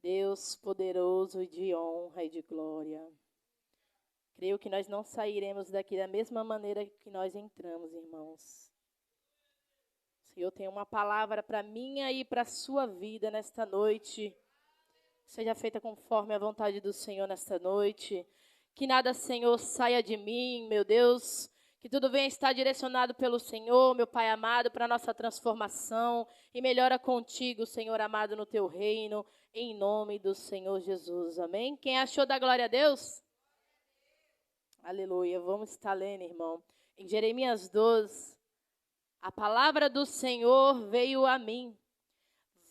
Deus poderoso e de honra e de glória. Creio que nós não sairemos daqui da mesma maneira que nós entramos, irmãos. O Senhor tem uma palavra para minha e para a sua vida nesta noite. Seja feita conforme a vontade do Senhor nesta noite. Que nada, Senhor, saia de mim, meu Deus. Que tudo venha estar direcionado pelo Senhor, meu Pai amado, para a nossa transformação. E melhora contigo, Senhor amado, no teu reino. Em nome do Senhor Jesus. Amém? Quem achou da glória a Deus? Aleluia. Vamos estar lendo, irmão. Em Jeremias 12, a palavra do Senhor veio a mim.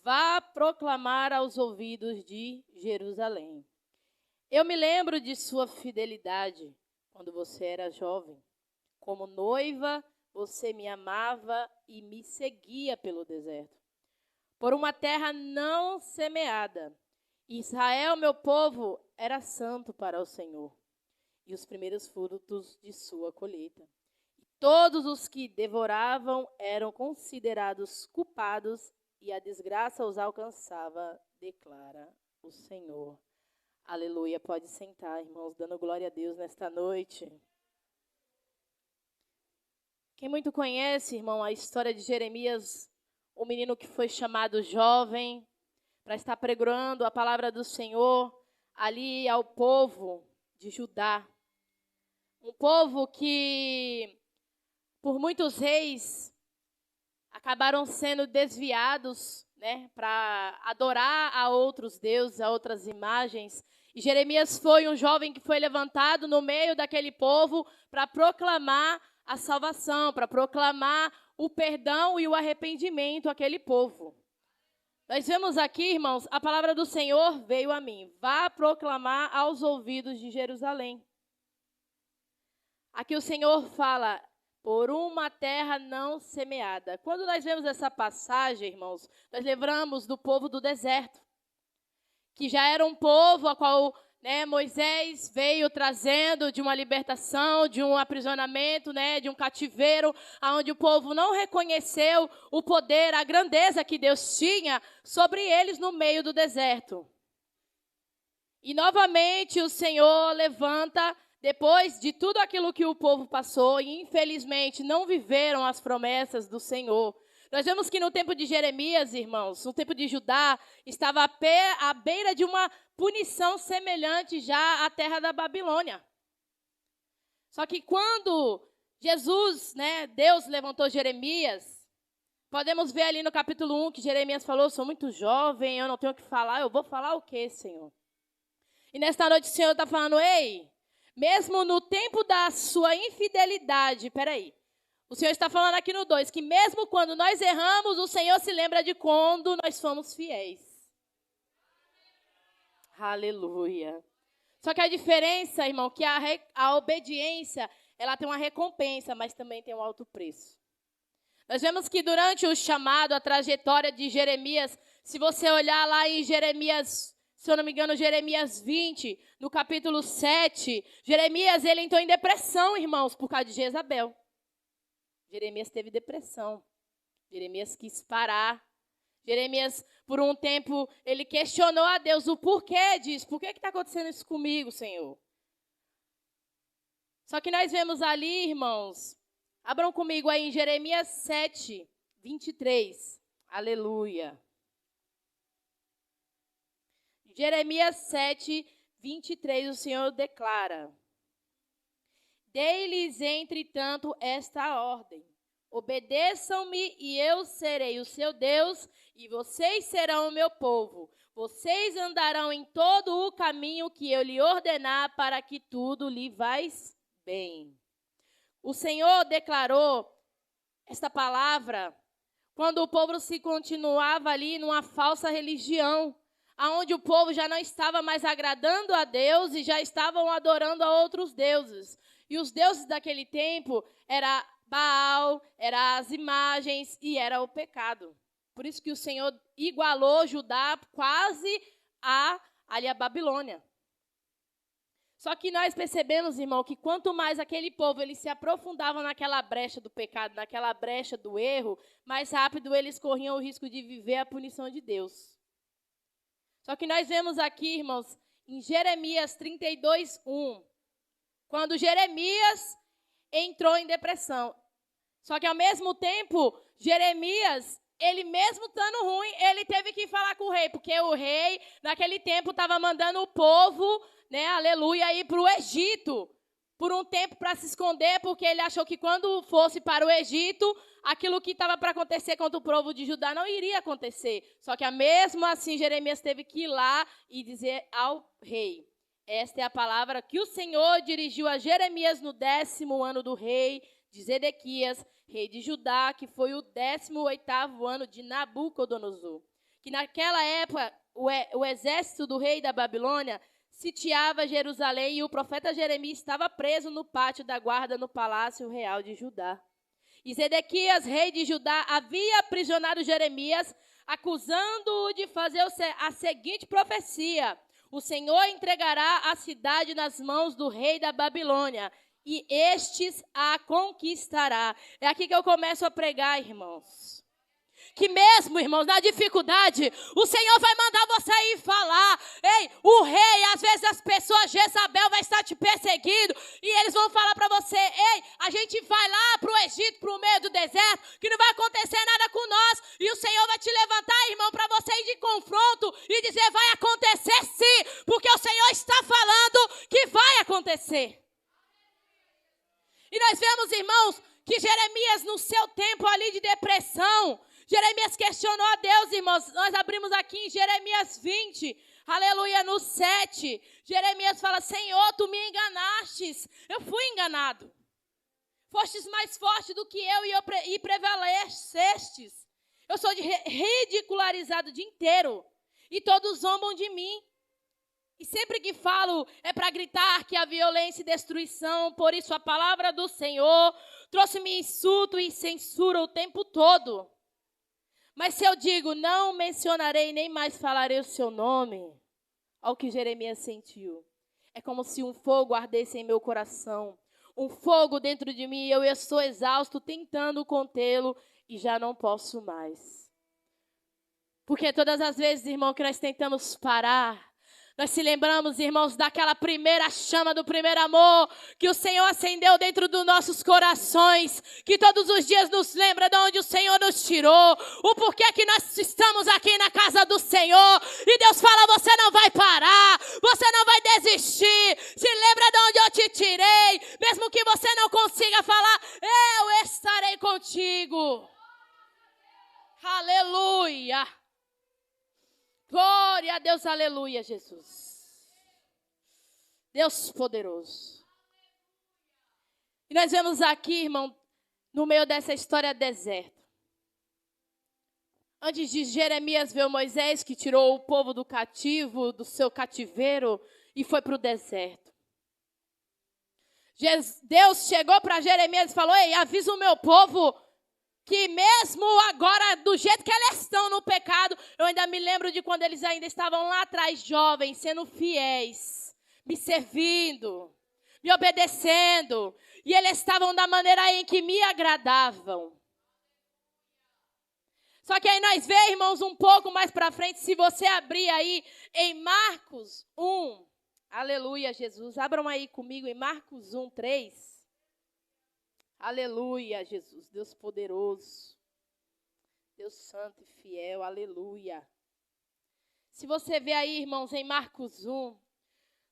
Vá proclamar aos ouvidos de Jerusalém. Eu me lembro de sua fidelidade quando você era jovem. Como noiva, você me amava e me seguia pelo deserto. Por uma terra não semeada. Israel, meu povo, era santo para o Senhor. E os primeiros frutos de sua colheita. Todos os que devoravam eram considerados culpados e a desgraça os alcançava, declara o Senhor. Aleluia. Pode sentar, irmãos, dando glória a Deus nesta noite. Quem muito conhece, irmão, a história de Jeremias, o menino que foi chamado jovem, para estar pregando a palavra do Senhor ali ao povo de Judá. Um povo que, por muitos reis, acabaram sendo desviados, né, para adorar a outros deuses, a outras imagens. E Jeremias foi um jovem que foi levantado no meio daquele povo para proclamar a salvação, para proclamar o perdão e o arrependimento àquele povo. Nós vemos aqui, irmãos, a palavra do Senhor veio a mim. Vá proclamar aos ouvidos de Jerusalém. Aqui o Senhor fala, por uma terra não semeada. Quando nós vemos essa passagem, irmãos, nós lembramos do povo do deserto, que já era um povo a qual, Moisés veio trazendo de uma libertação, de um aprisionamento, de um cativeiro, onde o povo não reconheceu o poder, a grandeza que Deus tinha sobre eles no meio do deserto. E novamente o Senhor levanta, depois de tudo aquilo que o povo passou, e infelizmente não viveram as promessas do Senhor. Nós vemos que no tempo de Jeremias, irmãos, no tempo de Judá, estava à beira de uma punição semelhante já à terra da Babilônia. Só que quando Jesus, Deus levantou Jeremias, podemos ver ali no capítulo 1 que Jeremias falou, sou muito jovem, eu não tenho o que falar, eu vou falar o quê, Senhor? E nesta noite o Senhor está falando, ei, mesmo no tempo da sua infidelidade, o Senhor está falando aqui no 2, que mesmo quando nós erramos, o Senhor se lembra de quando nós fomos fiéis. Aleluia. Só que a diferença, irmão, que a obediência, ela tem uma recompensa, mas também tem um alto preço. Nós vemos que durante o chamado, a trajetória de Jeremias, se você olhar lá em Jeremias, se eu não me engano, Jeremias 20, no capítulo 7, Jeremias, ele entrou em depressão, irmãos, por causa de Jezabel. Jeremias teve depressão. Jeremias quis parar. Jeremias, por um tempo, ele questionou a Deus o porquê disso. Por que está acontecendo isso comigo, Senhor? Só que nós vemos ali, irmãos, abram comigo aí em Jeremias 7, 23. Aleluia. Jeremias 7, 23, o Senhor declara: dei-lhes, entretanto, esta ordem: obedeçam-me e eu serei o seu Deus e vocês serão o meu povo. Vocês andarão em todo o caminho que eu lhe ordenar para que tudo lhe vais bem. O Senhor declarou esta palavra quando o povo se continuava ali numa falsa religião, onde o povo já não estava mais agradando a Deus e já estavam adorando a outros deuses. E os deuses daquele tempo era Baal, eram as imagens e era o pecado. Por isso que o Senhor igualou Judá quase a Babilônia. Só que nós percebemos, irmão, que quanto mais aquele povo eles se aprofundavam naquela brecha do pecado, naquela brecha do erro, mais rápido eles corriam o risco de viver a punição de Deus. Só que nós vemos aqui, irmãos, em Jeremias 32:1, quando Jeremias entrou em depressão. Só que ao mesmo tempo, Jeremias, ele mesmo estando ruim, ele teve que falar com o rei, porque o rei, naquele tempo, estava mandando o povo, né, aleluia, ir para o Egito, por um tempo para se esconder, porque ele achou que quando fosse para o Egito, aquilo que estava para acontecer contra o povo de Judá não iria acontecer. Só que mesmo assim, Jeremias teve que ir lá e dizer ao rei. Esta é a palavra que o Senhor dirigiu a Jeremias no 10º ano do rei de Zedequias, rei de Judá, que foi o 18º ano de Nabucodonosor. Que naquela época, o exército do rei da Babilônia sitiava Jerusalém e o profeta Jeremias estava preso no pátio da guarda no palácio real de Judá. E Zedequias, rei de Judá, havia aprisionado Jeremias, acusando-o de fazer a seguinte profecia: o Senhor entregará a cidade nas mãos do rei da Babilônia, e estes a conquistará. É aqui que eu começo a pregar, irmãos. Que mesmo, irmãos, na dificuldade, o Senhor vai mandar você ir falar. Ei, o rei, às vezes as pessoas, Jezabel vai estar te perseguindo, e eles vão falar para você: ei, a gente vai lá para o Egito, para o meio do deserto, que não vai acontecer nada com nós. E o Senhor vai te levantar, irmão, para você ir de confronto e dizer: vai acontecer sim, porque o Senhor está falando que vai acontecer. E nós vemos, irmãos, que Jeremias, no seu tempo ali de depressão, Jeremias questionou a Deus, irmãos. Nós abrimos aqui em Jeremias 20, aleluia, no 7. Jeremias fala: Senhor, tu me enganastes. Eu fui enganado. Fostes mais forte do que eu e prevalecestes. Eu sou ridicularizado o dia inteiro. E todos zombam de mim. E sempre que falo é para gritar que há violência e destruição. Por isso a palavra do Senhor trouxe-me insulto e censura o tempo todo. Mas se eu digo: não mencionarei nem mais falarei o seu nome, olha o que Jeremias sentiu. É como se um fogo ardesse em meu coração. Um fogo dentro de mim, eu estou exausto tentando contê-lo e já não posso mais. Porque todas as vezes, irmão, que nós tentamos parar, nós se lembramos, irmãos, daquela primeira chama do primeiro amor que o Senhor acendeu dentro dos nossos corações, que todos os dias nos lembra de onde o Senhor nos tirou, o porquê que nós estamos aqui na casa do Senhor. E Deus fala: você não vai parar, você não vai desistir. Se lembra de onde eu te tirei, mesmo que você não consiga falar, eu estarei contigo. Aleluia. Glória a Deus, aleluia, Jesus. Deus poderoso. E nós vemos aqui, irmão, no meio dessa história deserta. Antes de Jeremias ver Moisés, que tirou o povo do cativo, do seu cativeiro, e foi para o deserto. Deus chegou para Jeremias e falou: ei, avisa o meu povo que mesmo agora, do jeito que eles estão no pecado, eu ainda me lembro de quando eles ainda estavam lá atrás, jovens, sendo fiéis, me servindo, me obedecendo. E eles estavam da maneira em que me agradavam. Só que aí nós vemos, irmãos, um pouco mais para frente, se você abrir aí em Marcos 1, aleluia, Jesus, abram aí comigo em Marcos 1, 3. Aleluia, Jesus, Deus poderoso, Deus santo e fiel, aleluia. Se você ver aí, irmãos, em Marcos 1,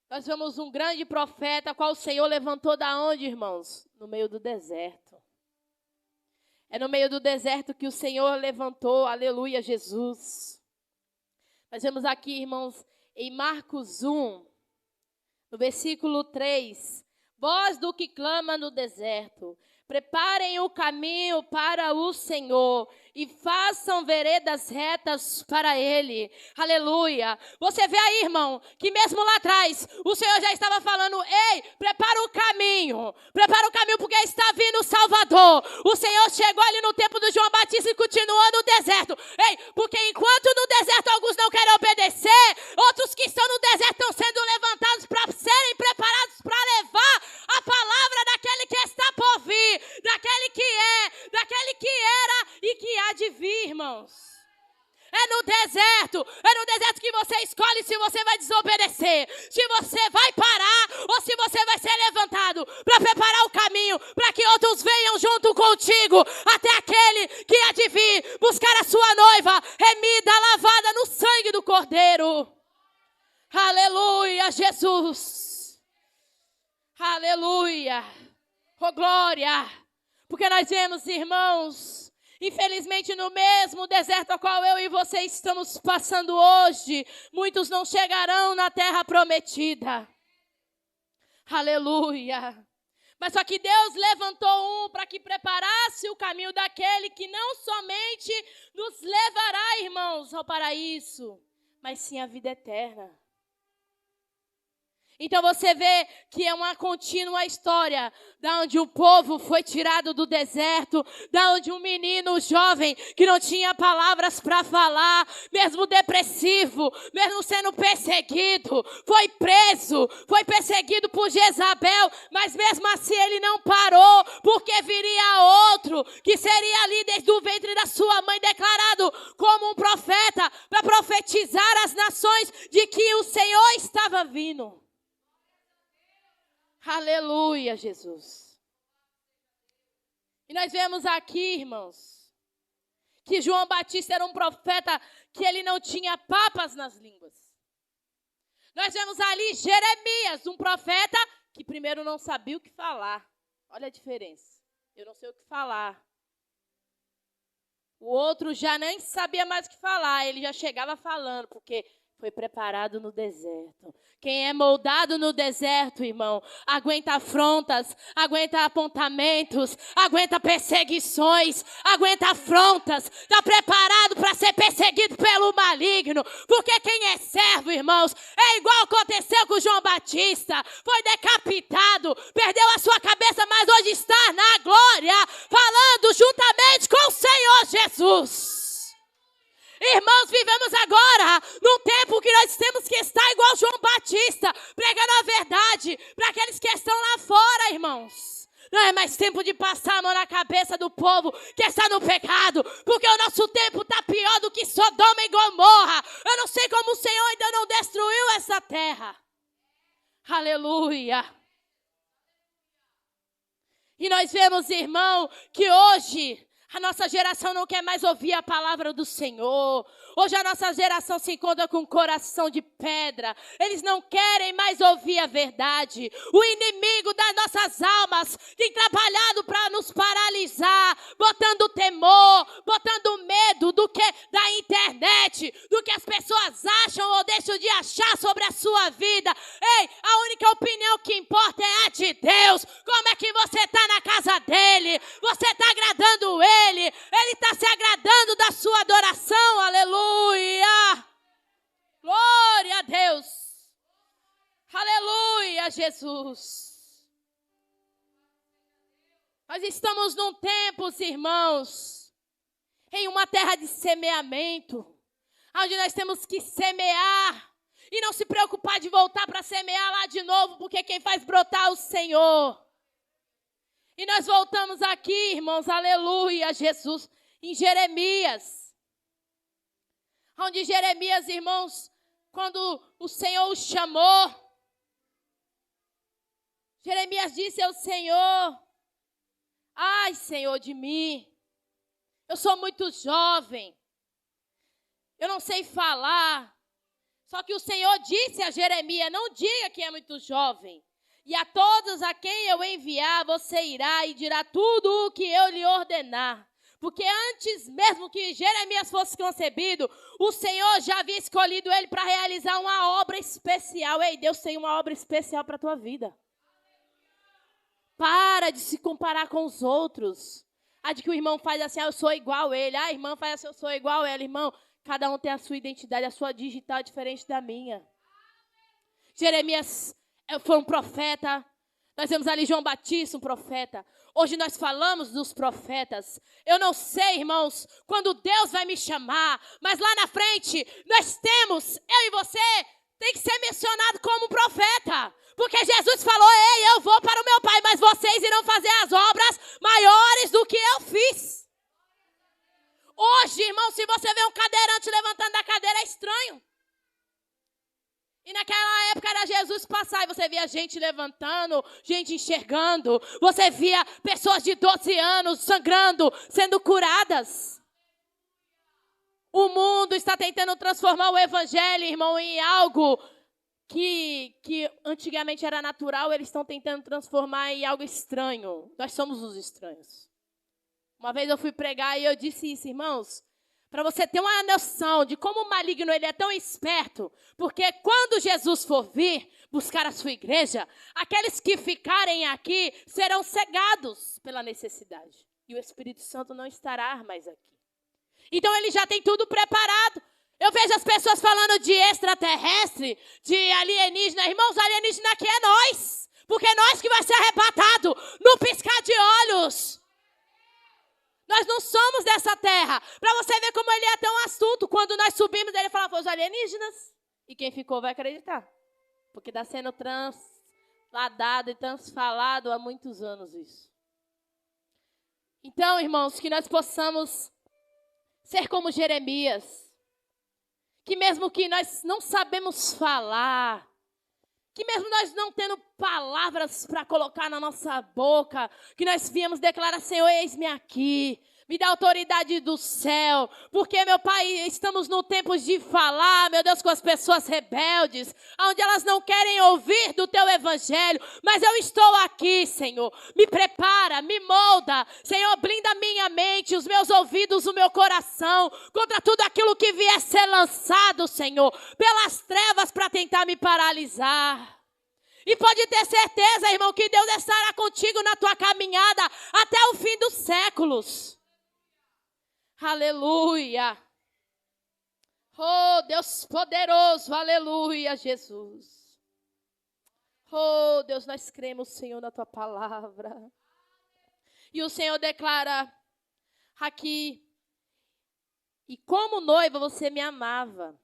nós vemos um grande profeta, qual o Senhor levantou da onde, irmãos? No meio do deserto. É no meio do deserto que o Senhor levantou, aleluia, Jesus. Nós vemos aqui, irmãos, em Marcos 1, no versículo 3, voz do que clama no deserto, preparem o caminho para o Senhor e façam veredas retas para Ele. Aleluia. Você vê aí, irmão, que mesmo lá atrás, o Senhor já estava falando: ei, prepara o caminho porque está vindo o Salvador. O Senhor chegou ali no tempo do João Batista e continuou no deserto. Ei, porque enquanto no deserto alguns não querem obedecer, outros que estão no deserto estão sendo levantados para serem preparados para levar a palavra daquele que está por vir, daquele que é, daquele que era e que há de vir, irmãos. É no deserto que você escolhe se você vai desobedecer, se você vai parar ou se você vai ser levantado para preparar o caminho para que outros venham junto contigo até aquele que há de vir buscar a sua noiva remida, lavada no sangue do Cordeiro. Aleluia, Jesus. Aleluia. Oh, glória. Porque nós vemos, irmãos, infelizmente no mesmo deserto ao qual eu e você estamos passando hoje, muitos não chegarão na terra prometida. Aleluia. Mas só que Deus levantou um para que preparasse o caminho daquele que não somente nos levará, irmãos, ao paraíso, mas sim à vida eterna. Então você vê que é uma contínua história, da onde o povo foi tirado do deserto, da onde um menino jovem que não tinha palavras para falar, mesmo depressivo, mesmo sendo perseguido, foi perseguido por Jezabel, mas mesmo assim ele não parou, porque viria outro, que seria ali desde o ventre da sua mãe, declarado como um profeta, para profetizar às nações de que o Senhor estava vindo. Aleluia, Jesus. E nós vemos aqui, irmãos, que João Batista era um profeta que ele não tinha papas nas línguas. Nós vemos ali Jeremias, um profeta que primeiro não sabia o que falar. Olha a diferença. Eu não sei o que falar. O outro já nem sabia mais o que falar. Ele já chegava falando, porque foi preparado no deserto. Quem é moldado no deserto, irmão, aguenta afrontas, aguenta apontamentos, aguenta perseguições, aguenta afrontas. Está preparado para ser perseguido pelo maligno. Porque quem é servo, irmãos, é igual aconteceu com João Batista. Foi decapitado, perdeu a sua cabeça, mas hoje está na glória, falando juntamente com o Senhor Jesus. Irmãos, vivemos agora num tempo que nós temos que estar igual João Batista, pregando a verdade para aqueles que estão lá fora, irmãos. Não é mais tempo de passar a mão na cabeça do povo que está no pecado, porque o nosso tempo está pior do que Sodoma e Gomorra. Eu não sei como o Senhor ainda não destruiu essa terra. Aleluia. E nós vemos, irmão, que hoje a nossa geração não quer mais ouvir a palavra do Senhor. Hoje a nossa geração se encontra com um coração de pedra. Eles não querem mais ouvir a verdade. O inimigo das nossas almas tem trabalhado para nos paralisar, botando temor, botando medo do que da internet, do que as pessoas acham ou deixam de achar sobre a sua vida. Ei, a única opinião que importa é a de Deus. Como é que você está na casa dele? Você está agradando ele? Ele está se agradando da sua adoração, aleluia, glória a Deus, aleluia, Jesus. Nós estamos num tempo, irmãos, em uma terra de semeamento, onde nós temos que semear e não se preocupar de voltar para semear lá de novo, porque quem faz brotar é o Senhor. E nós voltamos aqui, irmãos, aleluia, Jesus, em Jeremias. Onde Jeremias, irmãos, quando o Senhor o chamou, Jeremias disse ao Senhor: ai, Senhor, de mim, eu sou muito jovem, eu não sei falar. Só que o Senhor disse a Jeremias: não diga que é muito jovem. E a todos a quem eu enviar, você irá e dirá tudo o que eu lhe ordenar. Porque antes mesmo que Jeremias fosse concebido, o Senhor já havia escolhido ele para realizar uma obra especial. Ei, Deus tem uma obra especial para a tua vida. Para de se comparar com os outros. De que o irmão faz assim, eu sou igual a ele. A irmã faz assim, eu sou igual a ela. Irmão, cada um tem a sua identidade, a sua digital é diferente da minha. Jeremias foi um profeta. Nós vemos ali João Batista, um profeta. Hoje nós falamos dos profetas. Eu não sei, irmãos, quando Deus vai me chamar, mas lá na frente nós temos, eu e você, tem que ser mencionado como profeta. Porque Jesus falou: ei, eu vou para o meu Pai, mas vocês irão fazer as obras maiores do que eu fiz. Hoje, irmão, se você vê um cadeirante levantando da cadeira, é estranho. naquela época era Jesus passar e você via gente levantando, gente enxergando. Você via pessoas de 12 anos sangrando, sendo curadas. O mundo está tentando transformar o evangelho, irmão, em algo que antigamente era natural. Eles estão tentando transformar em algo estranho. Nós somos os estranhos. Uma vez eu fui pregar e eu disse isso, irmãos, para você ter uma noção de como o maligno ele é tão esperto, porque quando Jesus for vir buscar a sua igreja, aqueles que ficarem aqui serão cegados pela necessidade. E o Espírito Santo não estará mais aqui. Então ele já tem tudo preparado. Eu vejo as pessoas falando de extraterrestre, de alienígena. Irmãos, alienígena aqui é nós. Porque é nós que vai ser arrebatado no piscar de olhos. Nós não somos dessa terra. Para você ver como ele é tão astuto. Quando nós subimos, ele fala, foi os alienígenas. E quem ficou vai acreditar. Porque está sendo transladado e transfalado há muitos anos isso. Então, irmãos, que nós possamos ser como Jeremias, que mesmo que nós não sabemos falar, que mesmo nós não tendo palavras para colocar na nossa boca, que nós viemos declarar, Senhor, eis-me aqui, me dá autoridade do céu, porque, meu Pai, estamos no tempo de falar, meu Deus, com as pessoas rebeldes, onde elas não querem ouvir do Teu Evangelho, mas eu estou aqui, Senhor, me prepara, me molda, Senhor, blinda a minha mente, os meus ouvidos, o meu coração, contra tudo aquilo que vier ser lançado, Senhor, pelas trevas para tentar me paralisar. E pode ter certeza, irmão, que Deus estará contigo na tua caminhada até o fim dos séculos. Aleluia. Oh, Deus poderoso, aleluia, Jesus. Oh, Deus, nós cremos, Senhor, na tua palavra. E o Senhor declara aqui, e como noiva você me amava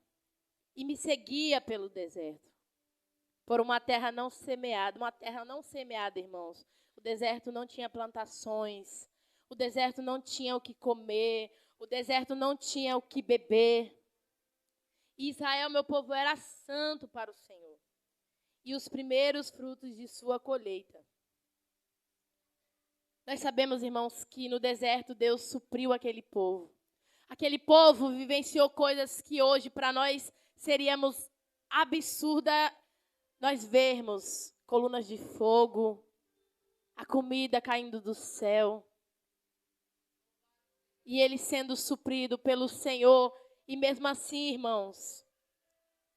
e me seguia pelo deserto, por uma terra não semeada. Uma terra não semeada, irmãos. O deserto não tinha plantações, o deserto não tinha o que comer, o deserto não tinha o que beber. E Israel, meu povo, era santo para o Senhor. E os primeiros frutos de sua colheita. Nós sabemos, irmãos, que no deserto Deus supriu aquele povo. Aquele povo vivenciou coisas que hoje para nós seríamos absurda nós vermos. Colunas de fogo, a comida caindo do céu. E ele sendo suprido pelo Senhor. E mesmo assim, irmãos,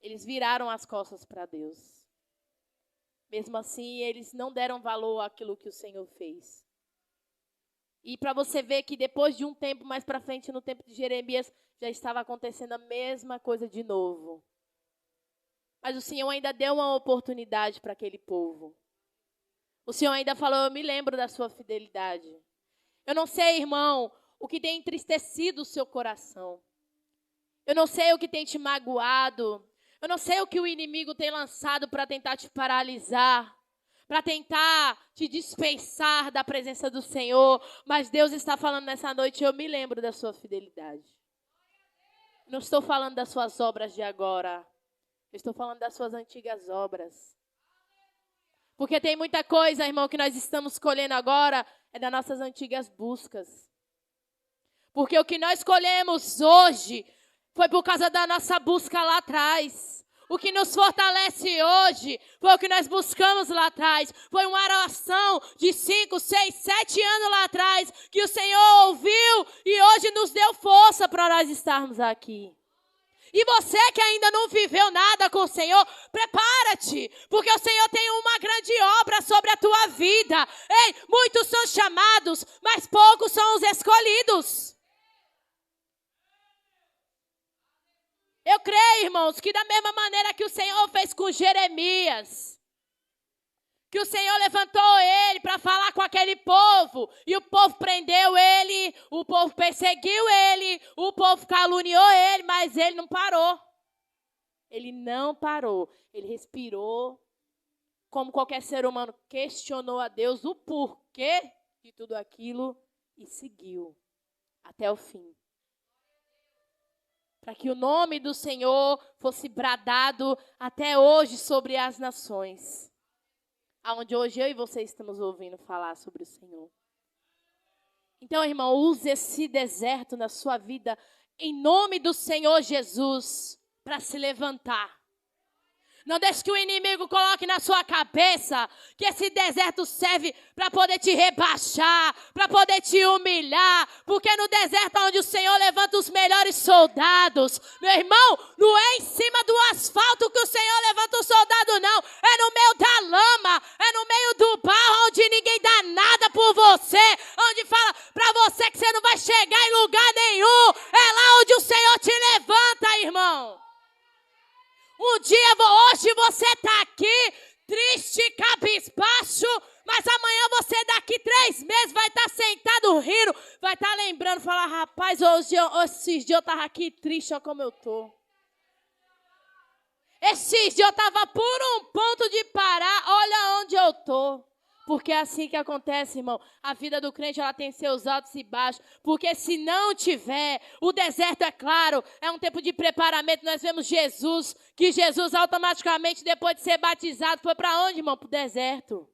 eles viraram as costas para Deus. Mesmo assim, eles não deram valor àquilo que o Senhor fez. E para você ver que depois de um tempo mais para frente, no tempo de Jeremias, já estava acontecendo a mesma coisa de novo. Mas o Senhor ainda deu uma oportunidade para aquele povo. O Senhor ainda falou, eu me lembro da sua fidelidade. Eu não sei, irmão, o que tem entristecido o seu coração. Eu não sei o que tem te magoado. Eu não sei o que o inimigo tem lançado para tentar te paralisar, para tentar te dispensar da presença do Senhor. Mas Deus está falando nessa noite, eu me lembro da sua fidelidade. Não estou falando das suas obras de agora. Eu estou falando das suas antigas obras. Porque tem muita coisa, irmão, que nós estamos colhendo agora é das nossas antigas buscas. Porque o que nós colhemos hoje foi por causa da nossa busca lá atrás. O que nos fortalece hoje foi o que nós buscamos lá atrás. Foi uma oração de 5, 6, 7 anos lá atrás que o Senhor ouviu e hoje nos deu força para nós estarmos aqui. E você que ainda não viveu nada com o Senhor, prepara-te, porque o Senhor tem uma grande obra sobre a tua vida. Ei, muitos são chamados, mas poucos são os escolhidos. Eu creio, irmãos, que da mesma maneira que o Senhor fez com Jeremias, que o Senhor levantou ele para falar com aquele povo, e o povo prendeu ele, o povo perseguiu ele, o povo caluniou ele, mas ele não parou. Ele não parou. Ele respirou, como qualquer ser humano, questionou a Deus o porquê de tudo aquilo e seguiu até o fim. para que o nome do Senhor fosse bradado até hoje sobre as nações. Aonde hoje eu e você estamos ouvindo falar sobre o Senhor. Então, irmão, use esse deserto na sua vida, em nome do Senhor Jesus, para se levantar. Não deixe que o inimigo coloque na sua cabeça que esse deserto serve para poder te rebaixar, para poder te humilhar. Porque no deserto onde o Senhor levanta os melhores soldados. Meu irmão, não é em cima do asfalto que o Senhor levanta o soldado, não. É no meio da lama, é no meio do barro onde ninguém dá nada por você. Onde fala para você que você não vai chegar em lugar nenhum. É lá onde o Senhor te levanta, irmão. Hoje você está aqui, triste, cabisbaixo, mas amanhã você daqui 3 meses vai estar sentado rindo, vai estar lembrando, falar, rapaz, esses dias eu estava aqui triste, olha como eu estou. Esses dias eu estava por um ponto de parar, olha onde eu estou. Porque é assim que acontece, irmão. A vida do crente, ela tem seus altos e baixos. Porque se não tiver, o deserto, é claro, é um tempo de preparamento. Nós vemos Jesus, que Jesus automaticamente, depois de ser batizado, foi para onde, irmão? Para o deserto.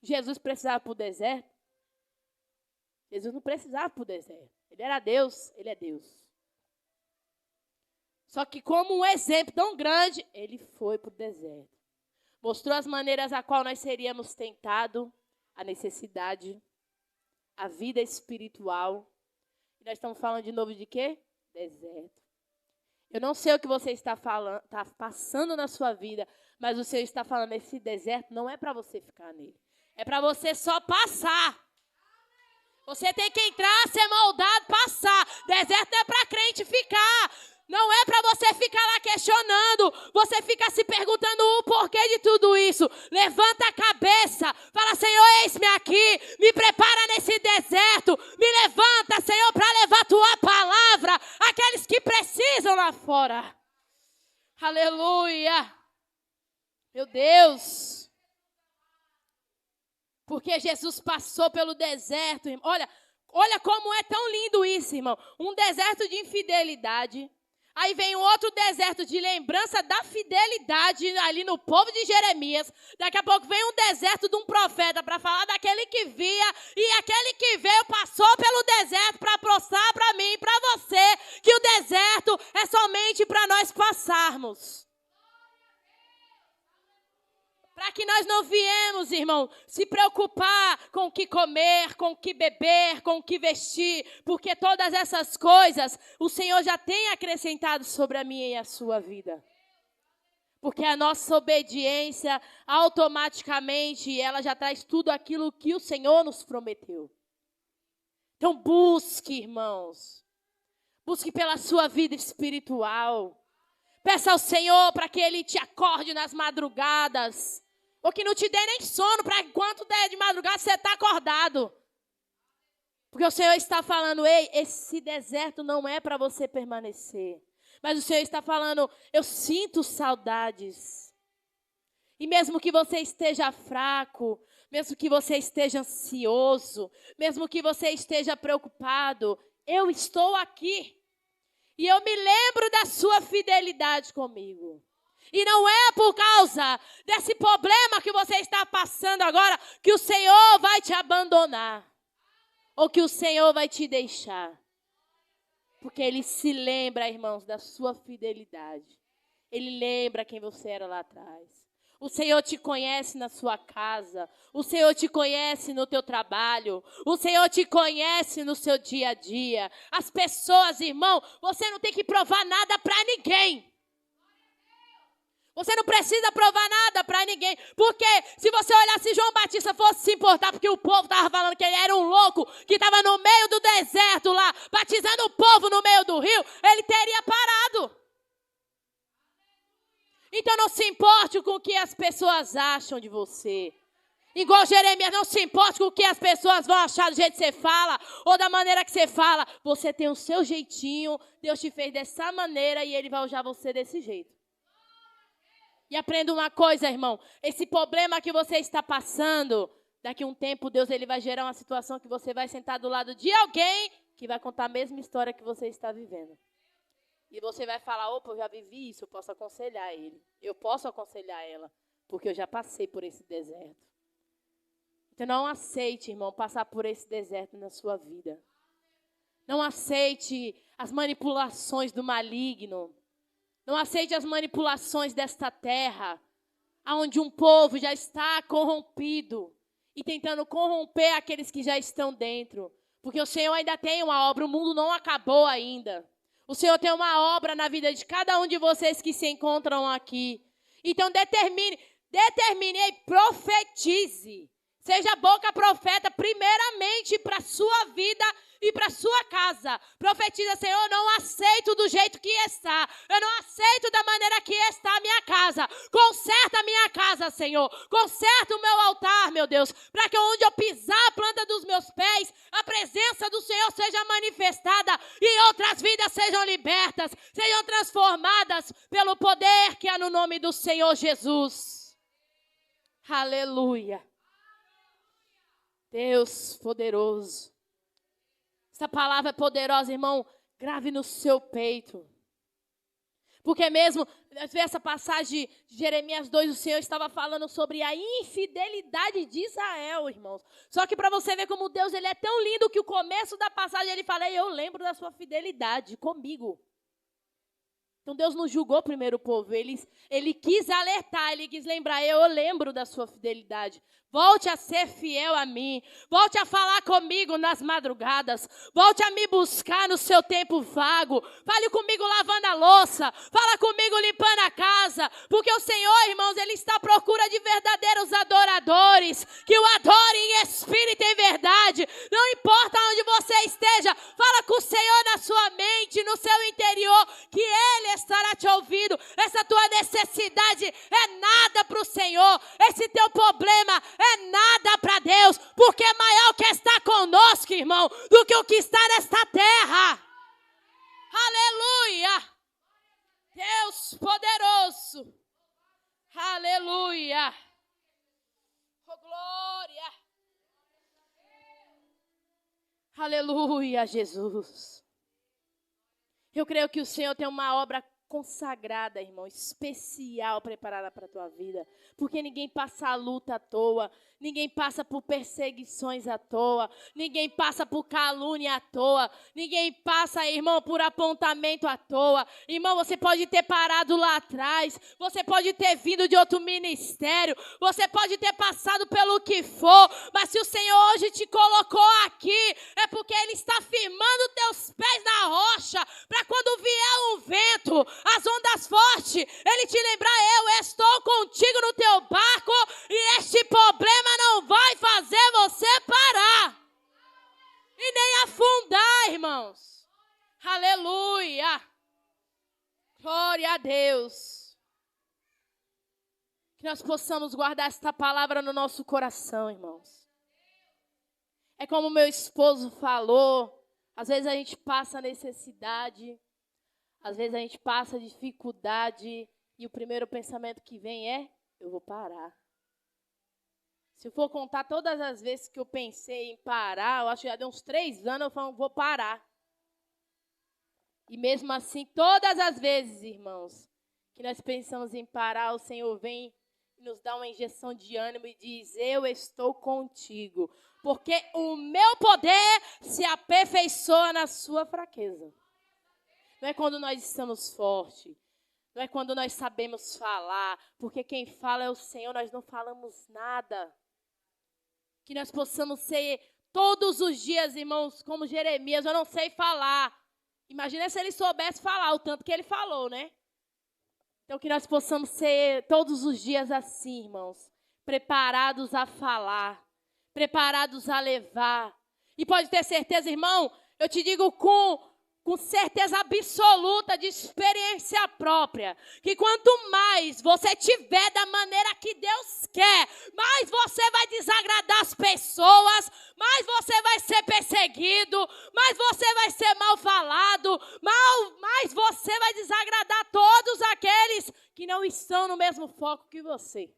Jesus precisava para o deserto? Jesus não precisava para o deserto. Ele era Deus, ele é Deus. Só que como um exemplo tão grande, ele foi para o deserto. Mostrou as maneiras a qual nós seríamos tentados, a necessidade, a vida espiritual. E nós estamos falando de novo de quê? Deserto. Eu não sei o que você está falando, está passando na sua vida, mas o Senhor está falando, esse deserto não é para você ficar nele. É para você só passar. Você tem que entrar, ser moldado, passar. Deserto não é para crente ficar. Não é para você ficar lá questionando, você fica se perguntando o porquê de tudo isso. Levanta a cabeça, fala, Senhor, eis-me aqui, me prepara nesse deserto, me levanta, Senhor, para levar tua palavra àqueles que precisam lá fora. Aleluia! Meu Deus! Porque Jesus passou pelo deserto, irmão. Olha como é tão lindo isso, irmão. Um deserto de infidelidade. Aí vem um outro deserto de lembrança da fidelidade ali no povo de Jeremias. Daqui a pouco vem um deserto de um profeta para falar daquele que via. E aquele que veio passou pelo deserto para mostrar para mim e para você que o deserto é somente para nós passarmos. Para que nós não viemos, irmão, se preocupar com o que comer, com o que beber, com o que vestir, porque todas essas coisas o Senhor já tem acrescentado sobre a minha e a sua vida. Porque a nossa obediência, automaticamente, ela já traz tudo aquilo que o Senhor nos prometeu. Então busque, irmãos, busque pela sua vida espiritual. Peça ao Senhor para que Ele te acorde nas madrugadas. Ou que não te dê nem sono, para enquanto der de madrugada você está acordado. Porque o Senhor está falando, ei, esse deserto não é para você permanecer. Mas o Senhor está falando, eu sinto saudades. E mesmo que você esteja fraco, mesmo que você esteja ansioso, mesmo que você esteja preocupado, eu estou aqui. E eu me lembro da sua fidelidade comigo. E não é por causa desse problema que você está passando agora que o Senhor vai te abandonar. Ou que o Senhor vai te deixar. Porque Ele se lembra, irmãos, da sua fidelidade. Ele lembra quem você era lá atrás. O Senhor te conhece na sua casa. O Senhor te conhece no teu trabalho. O Senhor te conhece no seu dia a dia. As pessoas, irmão, você não tem que provar nada para ninguém. Você não precisa provar nada para ninguém. Porque se você olhar, se João Batista fosse se importar, porque o povo estava falando que ele era um louco, que estava no meio do deserto lá, batizando o povo no meio do rio, ele teria parado. Então não se importe com o que as pessoas acham de você. Igual Jeremias, não se importe com o que as pessoas vão achar do jeito que você fala, ou da maneira que você fala. Você tem o seu jeitinho, Deus te fez dessa maneira e Ele vai usar você desse jeito. E aprenda uma coisa, irmão. Esse problema que você está passando, daqui a um tempo, Deus ele vai gerar uma situação que você vai sentar do lado de alguém que vai contar a mesma história que você está vivendo. E você vai falar, opa, eu já vivi isso, eu posso aconselhar ele. Eu posso aconselhar ela, porque eu já passei por esse deserto. Então não aceite, irmão, passar por esse deserto na sua vida. Não aceite as manipulações do maligno. Não aceite as manipulações desta terra, onde um povo já está corrompido e tentando corromper aqueles que já estão dentro. Porque o Senhor ainda tem uma obra, o mundo não acabou ainda. O Senhor tem uma obra na vida de cada um de vocês que se encontram aqui. Então determine e profetize. Seja boca profeta primeiramente para a sua vida e para a sua casa. Profetiza, Senhor, eu não aceito do jeito que está. Eu não aceito da maneira que está a minha casa. Conserta a minha casa, Senhor. Conserta o meu altar, meu Deus. Para que onde eu pisar a planta dos meus pés, a presença do Senhor seja manifestada e outras vidas sejam libertas, sejam transformadas pelo poder que há no nome do Senhor Jesus. Aleluia. Deus poderoso. Essa palavra é poderosa, irmão. Grave no seu peito. Porque mesmo, essa passagem de Jeremias 2, o Senhor estava falando sobre a infidelidade de Israel, irmãos. Só que para você ver como Deus ele é tão lindo que o começo da passagem ele fala, eu lembro da sua fidelidade comigo. Então Deus não julgou primeiro o povo, ele quis alertar, ele quis lembrar, eu lembro da sua fidelidade. Volte a ser fiel a mim, volte a falar comigo nas madrugadas, volte a me buscar no seu tempo vago, fale comigo lavando a louça, fala comigo limpando a casa, porque o Senhor, irmãos, ele está à procura de verdadeiros adoradores, que o adorem em espírito e em verdade, não importa onde você esteja, fala com o Senhor na sua mente, no seu interior, que Ele estará te ouvindo. Essa tua necessidade é nada para o Senhor, esse teu problema é nada para Deus, porque é maior que está conosco, irmão, do que o que está nesta terra. Aleluia! Deus poderoso. Aleluia! Oh, glória! Aleluia, Jesus. Eu creio que o Senhor tem uma obra consagrada, irmão, especial preparada para a tua vida. Porque ninguém passa a luta à toa, ninguém passa por perseguições à toa, ninguém passa por calúnia à toa, ninguém passa, irmão, por apontamento à toa. Irmão, você pode ter parado lá atrás, você pode ter vindo de outro ministério, você pode ter passado pelo que for, mas se o Senhor hoje te colocou aqui, é porque Ele está firmando teus pés na rocha, para quando vier um vento, as ondas fortes, Ele te lembrar, eu estou contigo no teu barco e este problema não vai fazer você parar e nem afundar, irmãos. Aleluia. Glória a Deus. Que nós possamos guardar esta palavra no nosso coração, irmãos. É como meu esposo falou, às vezes a gente passa necessidade, às vezes a gente passa dificuldade e o primeiro pensamento que vem é, eu vou parar. Se eu for contar todas as vezes que eu pensei em parar, eu acho que já deu uns 3 anos, eu falo, vou parar. E mesmo assim, todas as vezes, irmãos, que nós pensamos em parar, o Senhor vem e nos dá uma injeção de ânimo e diz, eu estou contigo, porque o meu poder se aperfeiçoa na sua fraqueza. Não é quando nós estamos fortes, não é quando nós sabemos falar, porque quem fala é o Senhor, nós não falamos nada. Que nós possamos ser todos os dias, irmãos, como Jeremias, eu não sei falar. Imagina se ele soubesse falar o tanto que ele falou, né? Então que nós possamos ser todos os dias assim, irmãos, preparados a falar, preparados a levar. E pode ter certeza, irmão, eu te digo com certeza absoluta de experiência própria, que quanto mais você tiver da maneira que Deus quer, mais você vai desagradar as pessoas, mais você vai ser perseguido, mais você vai ser mal falado, mais você vai desagradar todos aqueles que não estão no mesmo foco que você.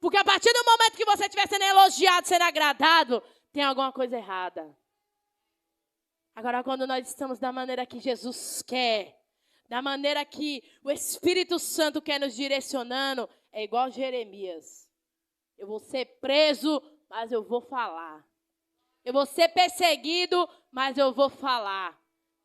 Porque a partir do momento que você estiver sendo elogiado, sendo agradado, tem alguma coisa errada. Agora, quando nós estamos da maneira que Jesus quer, da maneira que o Espírito Santo quer nos direcionando, é igual Jeremias. Eu vou ser preso, mas eu vou falar. Eu vou ser perseguido, mas eu vou falar.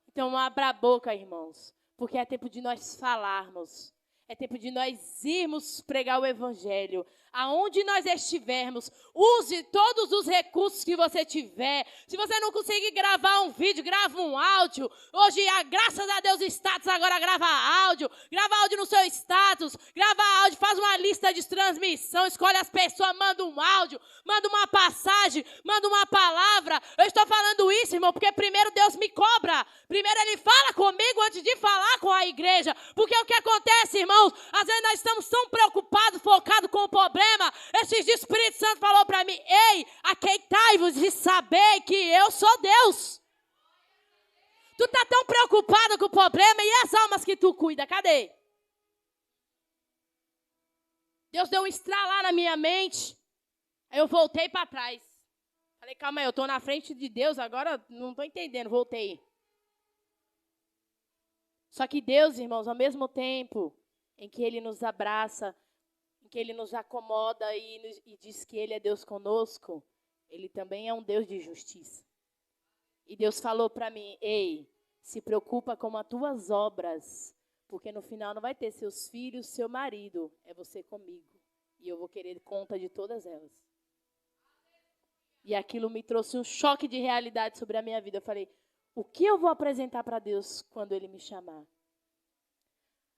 Então, abra a boca, irmãos, porque é tempo de nós falarmos. É tempo de nós irmos pregar o Evangelho. Aonde nós estivermos, use todos os recursos que você tiver. Se você não conseguir gravar um vídeo, grava um áudio. Hoje, graças a Deus, o status agora grava áudio. Grava áudio no seu status. Grava áudio, faz uma lista de transmissão. Escolhe as pessoas, manda um áudio. Manda uma passagem, manda uma palavra. Eu estou falando isso, irmão, porque primeiro Deus me cobra. Primeiro Ele fala comigo antes de falar com a igreja. Porque o que acontece, irmãos? Às vezes nós estamos tão preocupados, focados com o problema. Esses dias o Espírito Santo falou para mim: ei, aqueitai-vos de saber que eu sou Deus. Tu tá tão preocupado com o problema e as almas que tu cuida, cadê? Deus deu um estralar na minha mente. Aí eu voltei para trás. Falei, calma aí, eu tô na frente de Deus, agora não tô entendendo, voltei. Só que Deus, irmãos, ao mesmo tempo em que Ele nos abraça, em que Ele nos acomoda e diz que Ele é Deus conosco, Ele também é um Deus de justiça. E Deus falou para mim: ei, se preocupa com as tuas obras, porque no final não vai ter seus filhos, seu marido, é você comigo. E eu vou querer conta de todas elas. E aquilo me trouxe um choque de realidade sobre a minha vida. Eu falei, o que eu vou apresentar para Deus quando Ele me chamar?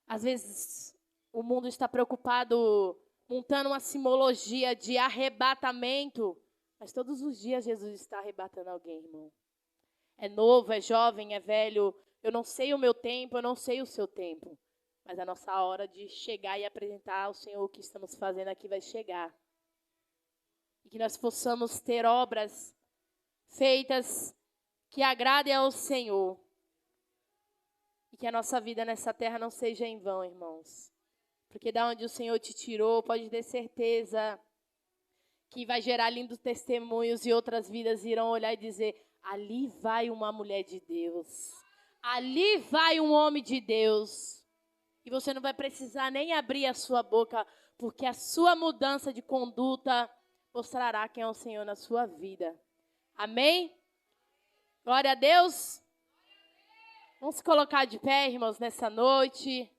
Às vezes, o mundo está preocupado montando uma simbologia de arrebatamento. Mas todos os dias Jesus está arrebatando alguém, irmão. É novo, é jovem, é velho. Eu não sei o meu tempo, eu não sei o seu tempo. Mas a nossa hora de chegar e apresentar ao Senhor o que estamos fazendo aqui vai chegar. E que nós possamos ter obras feitas que agradem ao Senhor. E que a nossa vida nessa terra não seja em vão, irmãos. Porque da onde o Senhor te tirou, pode ter certeza que vai gerar lindos testemunhos e outras vidas irão olhar e dizer: ali vai uma mulher de Deus. Ali vai um homem de Deus. E você não vai precisar nem abrir a sua boca, porque a sua mudança de conduta mostrará quem é o Senhor na sua vida. Amém? Glória a Deus. Vamos se colocar de pé, irmãos, nessa noite.